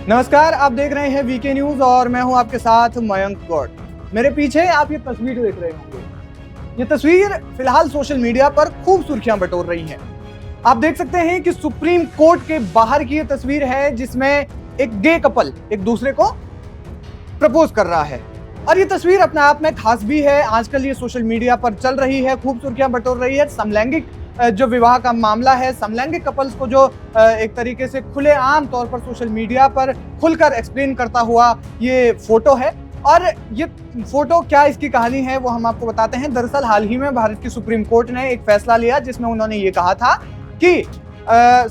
नमस्कार, आप देख रहे हैं वीके न्यूज और मैं हूं आपके साथ मयंक गौड़। मेरे पीछे आप ये तस्वीर देख रहे होंगे। ये तस्वीर फिलहाल सोशल मीडिया पर खूब सुर्खियां बटोर रही है। आप देख सकते हैं कि सुप्रीम कोर्ट के बाहर की ये तस्वीर है जिसमें एक गे कपल एक दूसरे को प्रपोज कर रहा है और ये तस्वीर अपने आप में खास भी है। आजकल ये सोशल मीडिया पर चल रही है, खूब सुर्खियां बटोर रही है। समलैंगिक जो विवाह का मामला है, समलैंगिक कपल्स को जो एक तरीके से खुलेआम तौर पर सोशल मीडिया पर खुलकर एक्सप्लेन करता हुआ ये फोटो है। और ये फोटो क्या इसकी कहानी है वो हम आपको बताते हैं। दरअसल हाल ही में भारत की सुप्रीम कोर्ट ने एक फैसला लिया जिसमें उन्होंने ये कहा था कि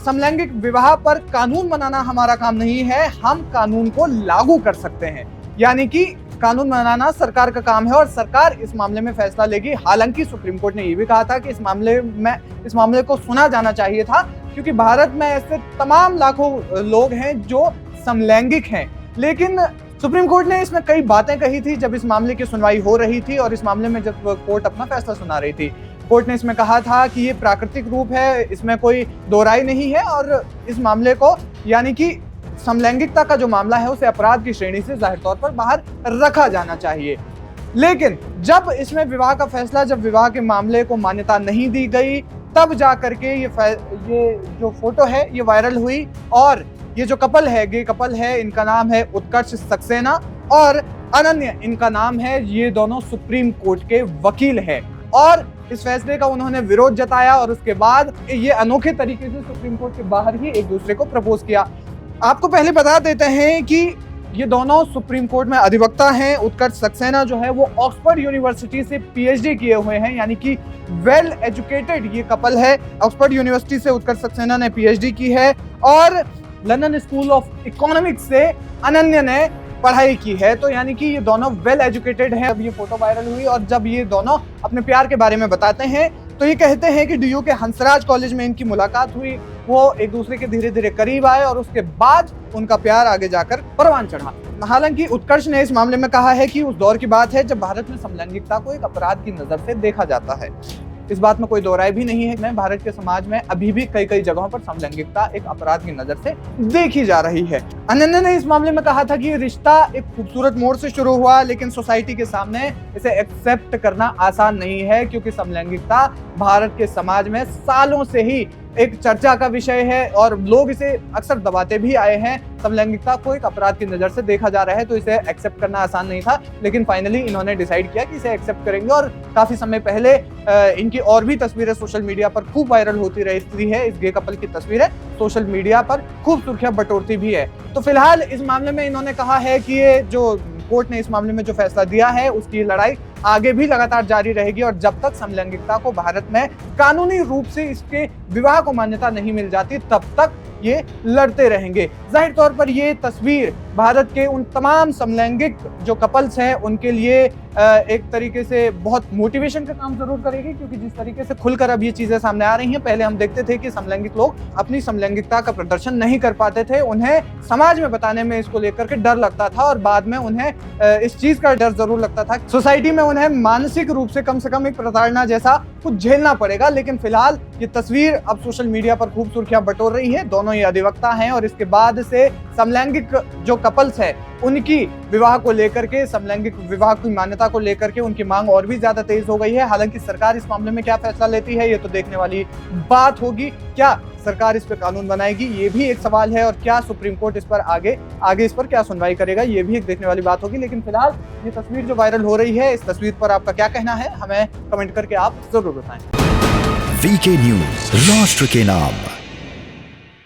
समलैंगिक विवाह पर कानून बनाना हमारा काम नहीं है, हम कानून को लागू कर सकते हैं। यानी कि कानून बनाना सरकार का काम है और सरकार इस मामले में फैसला लेगी। हालांकि सुप्रीम कोर्ट ने यह भी कहा था कि इस मामले को सुना जाना चाहिए था, क्योंकि भारत में ऐसे तमाम लाखों लोग हैं जो समलैंगिक हैं। लेकिन सुप्रीम कोर्ट ने इसमें कई बातें कही थी जब इस मामले की सुनवाई हो रही थी और इस मामले में जब कोर्ट अपना फैसला सुना रही थी। कोर्ट ने इसमें कहा था कि ये प्राकृतिक रूप है, इसमें कोई दो राय नहीं है और इस मामले को यानी कि समलैंगिकता का जो मामला है उसे अपराध की श्रेणी से जाहिर तौर पर बाहर रखा जाना चाहिए। लेकिन जब इसमें विवाह का फैसला, जब विवाह के मामले को मान्यता नहीं दी गई, तब जाकर के ये जो फोटो है ये वायरल हुई। और ये जो कपल है, गे कपल है, इनका नाम है उत्कर्ष सक्सेना और अनन्या इनका नाम है। ये दोनों सुप्रीम कोर्ट के वकील हैं और इस फैसले का उन्होंने विरोध जताया और उसके बाद ये अनोखे तरीके से सुप्रीम कोर्ट के बाहर ही एक दूसरे को प्रपोज किया। आपको पहले बता देते हैं कि ये दोनों सुप्रीम कोर्ट में अधिवक्ता हैं। उत्कर्ष सक्सेना जो है वो ऑक्सफोर्ड यूनिवर्सिटी से पीएचडी किए हुए हैं, यानी कि वेल एजुकेटेड ये कपल है। ऑक्सफोर्ड यूनिवर्सिटी से उत्कर्ष सक्सेना ने पीएचडी की है और लंदन स्कूल ऑफ इकोनॉमिक्स से अनन्या ने पढ़ाई की है। तो यानी कि ये दोनों वेल एजुकेटेड हैं। अब ये फोटो वायरल हुई और जब ये दोनों अपने प्यार के बारे में बताते हैं तो ये कहते हैं कि डीयू के हंसराज कॉलेज में इनकी मुलाकात हुई, वो एक दूसरे के धीरे धीरे करीब आए और उसके बाद उनका प्यार आगे जाकर परवान चढ़ा। हालांकि उत्कर्ष ने इस मामले में कहा है कि उस दौर की बात है जब भारत में समलैंगिकता को एक अपराध की नजर से देखा जाता है। इस बात में कोई दो राय भी नहीं है। भारत के समाज में अभी भी कई जगहों पर समलैंगिकता एक अपराध की नजर से देखी जा रही है। अनन्या ने इस मामले में कहा था कि ये रिश्ता एक खूबसूरत मोड़ से शुरू हुआ, लेकिन सोसाइटी के सामने इसे एक्सेप्ट करना आसान नहीं है, क्योंकि समलैंगिकता भारत के समाज में सालों से ही एक चर्चा का विषय है और लोग इसे अक्सर दबाते भी आए हैं। समलैंगिकता को एक अपराध की नज़र से देखा जा रहा है, तो इसे एक्सेप्ट करना आसान नहीं था, लेकिन फाइनली इन्होंने डिसाइड किया कि इसे एक्सेप्ट करेंगे। और काफ़ी समय पहले इनकी और भी तस्वीरें सोशल मीडिया पर खूब वायरल होती रहती है। इस गे कपल की तस्वीरें सोशल मीडिया पर खूब सुर्खियां बटोरती भी है। तो फिलहाल इस मामले में इन्होंने कहा है कि ये जो कोर्ट ने इस मामले में जो फैसला दिया है उसकी लड़ाई आगे भी लगातार जारी रहेगी और जब तक समलैंगिकता को भारत में कानूनी रूप से इसके विवाह को मान्यता नहीं मिल जाती तब तक ये लड़ते रहेंगे। जाहिर तौर पर ये तस्वीर भारत के उन तमाम समलैंगिक जो कपल्स हैं उनके लिए एक तरीके से बहुत मोटिवेशन का काम जरूर करेगी, क्योंकि जिस तरीके से खुलकर अब ये चीजें सामने आ रही हैं। पहले हम देखते थे कि समलैंगिक लोग अपनी समलैंगिकता का प्रदर्शन नहीं कर पाते थे, उन्हें समाज में बताने में इसको लेकर के डर लगता था और बाद में उन्हें इस चीज का डर जरूर लगता था। सोसाइटी में उन्हें मानसिक रूप से कम एक प्रताड़ना जैसा कुछ झेलना पड़ेगा। लेकिन फिलहाल ये तस्वीर अब सोशल मीडिया पर खूब सुर्खियां बटोर रही है। दोनों ये अधिवक्ता हैं और इसके बाद से समलैंगिक जो कपल्स है उनकी विवाह को लेकर के, समलैंगिक विवाह की मान्यता को लेकर के उनकी मांग और भी ज्यादा तेज हो गई है। हालांकि सरकार इस मामले में क्या फैसला लेती है ये तो देखने वाली बात होगी। क्या सरकार इस पर कानून बनाएगी ये भी एक सवाल है और क्या सुप्रीम कोर्ट इस पर आगे इस पर क्या सुनवाई करेगा ये भी एक देखने वाली बात होगी। लेकिन फिलहाल ये तस्वीर जो वायरल हो रही है, इस तस्वीर पर आपका क्या कहना है हमें कमेंट करके आप जरूर बताएं। वीके न्यूज, राष्ट्र के नाम।